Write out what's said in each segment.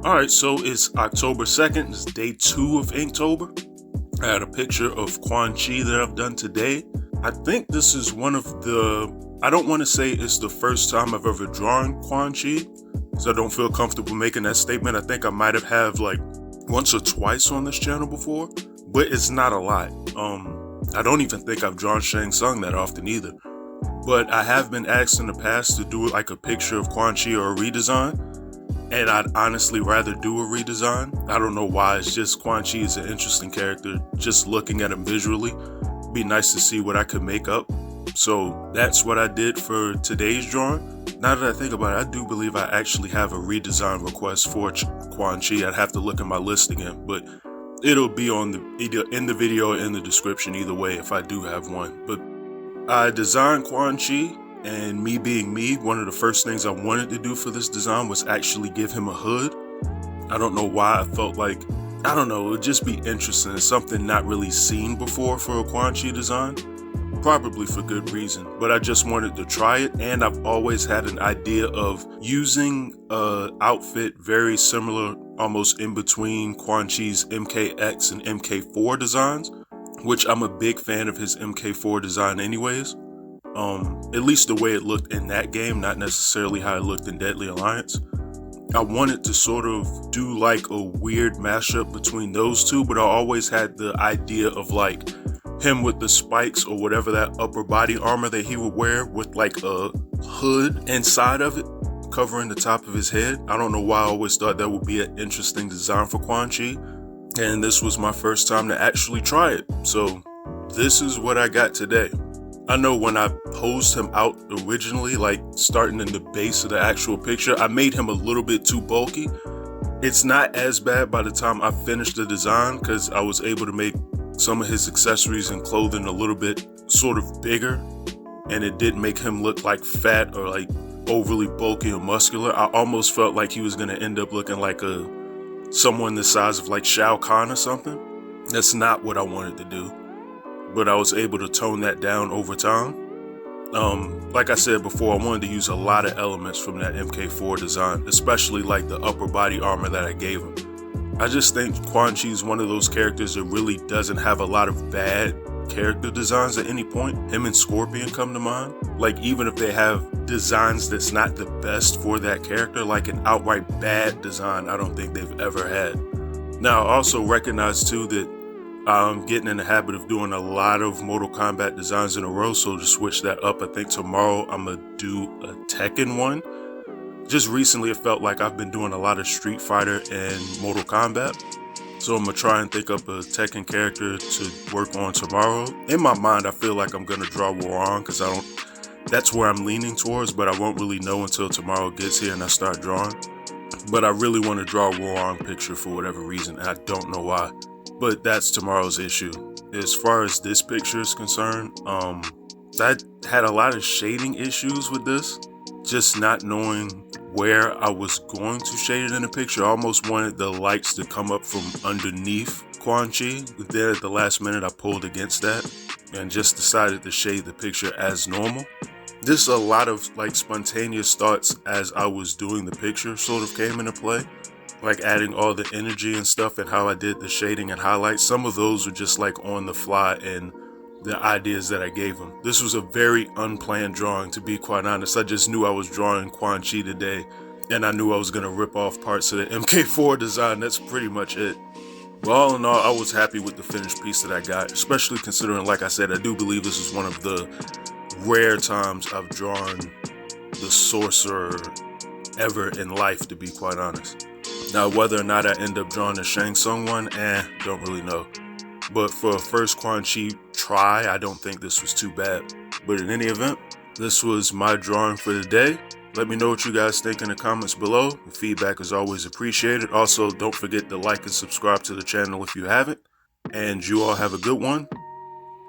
Alright, so it's October 2nd, it's day 2 of Inktober. I had a picture of Quan Chi that I've done today. I think this is one of I don't want to say it's the first time I've ever drawn Quan Chi, so I don't feel comfortable making that statement. I think I might have like once or twice on this channel before, but it's not a lot. I don't even think I've drawn Shang Tsung that often either. But I have been asked in the past to do like a picture of Quan Chi or a redesign. And I'd honestly rather do a redesign. I don't know why, it's just Quan Chi is an interesting character. Just looking at him visually, it'd be nice to see what I could make up. So that's what I did for today's drawing. Now that I think about it, I do believe I actually have a redesign request for Quan Chi. I'd have to look at my list again, but it'll be on either in the video or in the description either way if I do have one. But I designed Quan Chi. And me being me, one of the first things I wanted to do for this design was actually give him a hood. I don't know why. I felt like, I don't know, it would just be interesting. It's something not really seen before for a Quan Chi design. Probably for good reason, but I just wanted to try it. And I've always had an idea of using an outfit very similar, almost in between Quan Chi's MKX and MK4 designs, which I'm a big fan of his MK4 design anyways. At least the way it looked in that game, not necessarily how it looked in Deadly Alliance. I wanted to sort of do like a weird mashup between those two, but I always had the idea of like him with the spikes or whatever that upper body armor that he would wear with like a hood inside of it, covering the top of his head. I don't know why I always thought that would be an interesting design for Quan Chi, and this was my first time to actually try it. So this is what I got today. I know when I posed him out originally, like starting in the base of the actual picture, I made him a little bit too bulky. It's not as bad by the time I finished the design because I was able to make some of his accessories and clothing a little bit sort of bigger, and it didn't make him look like fat or like overly bulky or muscular. I almost felt like he was going to end up looking like someone the size of like Shao Kahn or something. That's not what I wanted to do. But I was able to tone that down over time. Like I said before, I wanted to use a lot of elements from that MK4 design, especially like the upper body armor that I gave him. I just think Quan Chi is one of those characters that really doesn't have a lot of bad character designs at any point. Him and Scorpion come to mind. Like even if they have designs that's not the best for that character, like an outright bad design, I don't think they've ever had. Now I also recognize too that I'm getting in the habit of doing a lot of Mortal Kombat designs in a row, so to switch that up, I think tomorrow I'm going to do a Tekken one. Just recently it felt like I've been doing a lot of Street Fighter and Mortal Kombat, so I'm going to try and think up a Tekken character to work on tomorrow. In my mind, I feel like I'm going to draw Warong because that's where I'm leaning towards, but I won't really know until tomorrow gets here and I start drawing. But I really want to draw a Warong picture for whatever reason, and I don't know why. But that's tomorrow's issue. As far as this picture is concerned, I had a lot of shading issues with this. Just not knowing where I was going to shade it in the picture. I almost wanted the lights to come up from underneath Quan Chi. But then at the last minute, I pulled against that and just decided to shade the picture as normal. Just a lot of like spontaneous thoughts as I was doing the picture sort of came into play. Like adding all the energy and stuff and how I did the shading and highlights. Some of those were just like on the fly and the ideas that I gave him. This was a very unplanned drawing, to be quite honest. I just knew I was drawing Quan Chi today and I knew I was going to rip off parts of the MK4 design. That's pretty much it. But all in all, I was happy with the finished piece that I got, especially considering, like I said, I do believe this is one of the rare times I've drawn the sorcerer ever in life, to be quite honest. Now, whether or not I end up drawing the Shang Tsung one, don't really know. But for a first Quan Chi try, I don't think this was too bad. But in any event, this was my drawing for the day. Let me know what you guys think in the comments below. The feedback is always appreciated. Also, don't forget to like and subscribe to the channel if you haven't. And you all have a good one.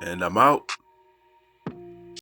And I'm out.